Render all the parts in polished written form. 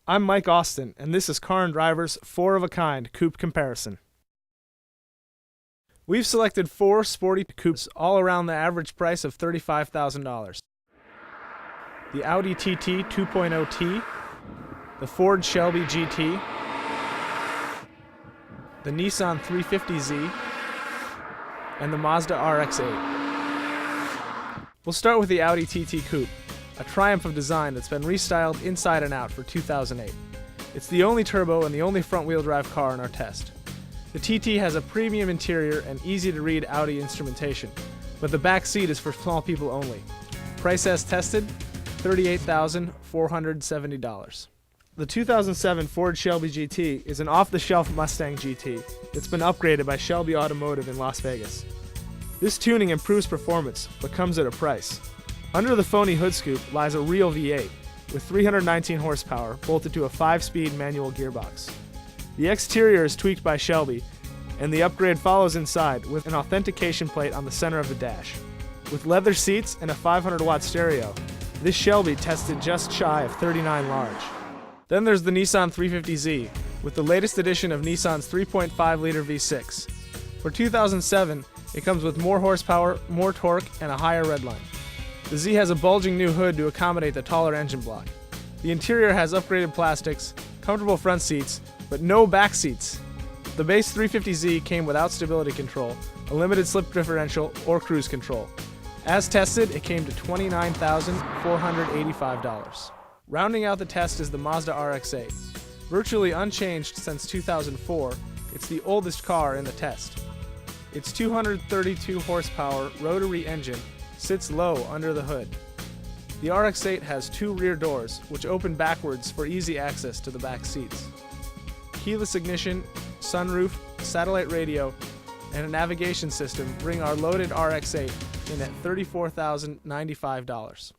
I'm Mike Austin, and this is Car and Driver's 4-of-a-kind coupe comparison. We've selected 4 sporty coupes, all around the average price of $35,000. The Audi TT 2.0T, the Ford Shelby GT, the Nissan 350Z, and the Mazda RX-8. We'll start with the Audi TT Coupe, a triumph of design that's been restyled inside and out for 2008. It's the only turbo and the only front-wheel drive car in our test. The TT has a premium interior and easy-to-read Audi instrumentation, but the back seat is for small people only. Price as tested, $38,470. The 2007 Ford Shelby GT is an off-the-shelf Mustang GT that's been upgraded by Shelby Automotive in Las Vegas. This tuning improves performance, but comes at a price. Under the phony hood scoop lies a real V8 with 319 horsepower bolted to a 5-speed manual gearbox. The exterior is tweaked by Shelby, and the upgrade follows inside with an authentication plate on the center of the dash. With leather seats and a 500-watt stereo, this Shelby tested just shy of 39 large. Then there's the Nissan 350Z, with the latest edition of Nissan's 3.5-liter V6. For 2007, it comes with more horsepower, more torque, and a higher redline. The Z has a bulging new hood to accommodate the taller engine block. The interior has upgraded plastics, comfortable front seats, but no back seats. The base 350Z came without stability control, a limited slip differential, or cruise control. As tested, it came to $29,485. Rounding out the test is the Mazda RX-8. Virtually unchanged since 2004, it's the oldest car in the test. Its 232 horsepower rotary engine sits low under the hood. The RX-8 has 2 rear doors, which open backwards for easy access to the back seats. Keyless ignition, sunroof, satellite radio, and a navigation system bring our loaded RX-8 in at $34,095.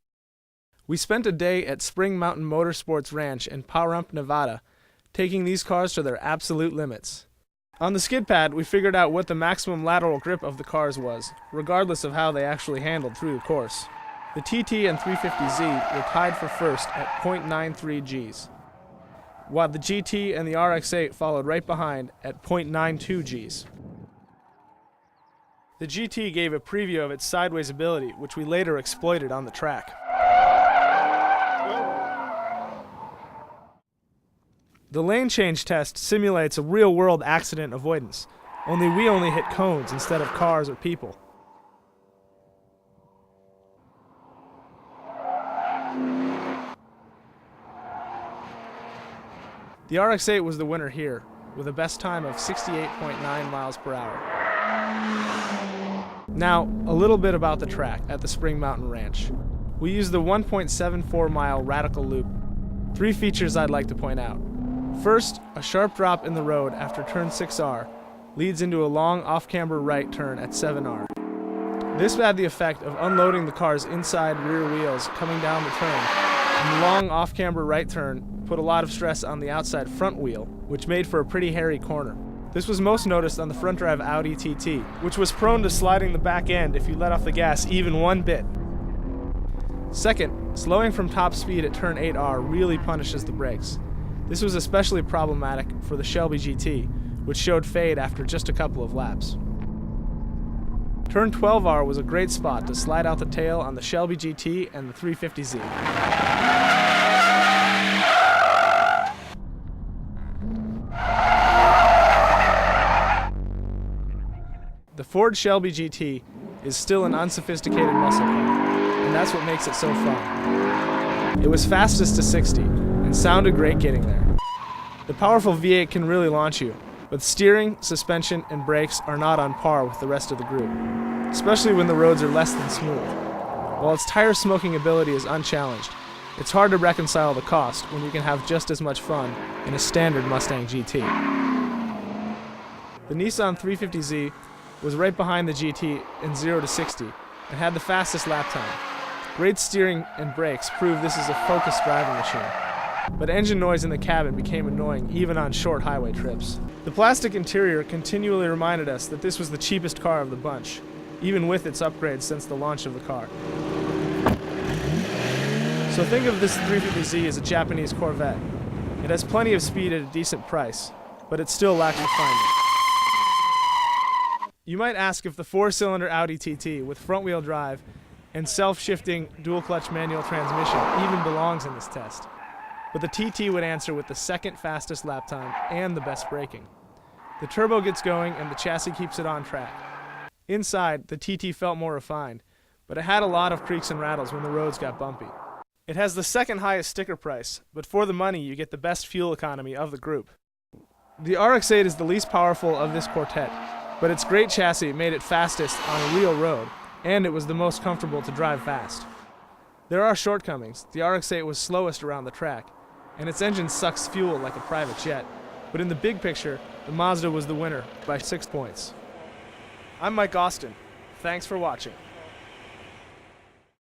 We spent a day at Spring Mountain Motorsports Ranch in Pahrump, Nevada, taking these cars to their absolute limits. On the skid pad, we figured out what the maximum lateral grip of the cars was, regardless of how they actually handled through the course. The TT and 350Z were tied for first at 0.93 Gs, while the GT and the RX-8 followed right behind at 0.92 Gs. The GT gave a preview of its sideways ability, which we later exploited on the track. The lane change test simulates a real-world accident avoidance, only we only hit cones instead of cars or people. The RX-8 was the winner here, with a best time of 68.9 miles per hour. Now, a little bit about the track at the Spring Mountain Ranch. We used the 1.74-mile Radical Loop. 3 features I'd like to point out. First, a sharp drop in the road after turn 6R leads into a long off-camber right turn at 7R. This had the effect of unloading the car's inside rear wheels coming down the turn, and the long off-camber right turn put a lot of stress on the outside front wheel, which made for a pretty hairy corner. This was most noticed on the front drive Audi TT, which was prone to sliding the back end if you let off the gas even one bit. Second, slowing from top speed at turn 8R really punishes the brakes. This was especially problematic for the Shelby GT, which showed fade after just a couple of laps. Turn 12R was a great spot to slide out the tail on the Shelby GT and the 350Z. The Ford Shelby GT is still an unsophisticated muscle car, and that's what makes it so fun. It was fastest to 60, and sounded great getting there. The powerful V8 can really launch you, but steering, suspension, and brakes are not on par with the rest of the group, especially when the roads are less than smooth. While its tire smoking ability is unchallenged, it's hard to reconcile the cost when you can have just as much fun in a standard Mustang GT. The Nissan 350Z was right behind the GT in 0 to 60 and had the fastest lap time. Great steering and brakes prove this is a focused driving machine, but engine noise in the cabin became annoying even on short highway trips. The plastic interior continually reminded us that this was the cheapest car of the bunch, even with its upgrades since the launch of the car. So think of this 350Z as a Japanese Corvette. It has plenty of speed at a decent price, but it still lacks refinement. You might ask if the 4-cylinder Audi TT with front-wheel drive and self-shifting dual-clutch manual transmission even belongs in this test. But the TT would answer with the second fastest lap time and the best braking. The turbo gets going and the chassis keeps it on track. Inside, the TT felt more refined, but it had a lot of creaks and rattles when the roads got bumpy. It has the second highest sticker price, but for the money you get the best fuel economy of the group. The RX-8 is the least powerful of this quartet, but its great chassis made it fastest on a real road, and it was the most comfortable to drive fast. There are shortcomings. The RX-8 was slowest around the track, and its engine sucks fuel like a private jet, but in the big picture, the Mazda was the winner by 6 points. I'm Mike Austin. Thanks for watching.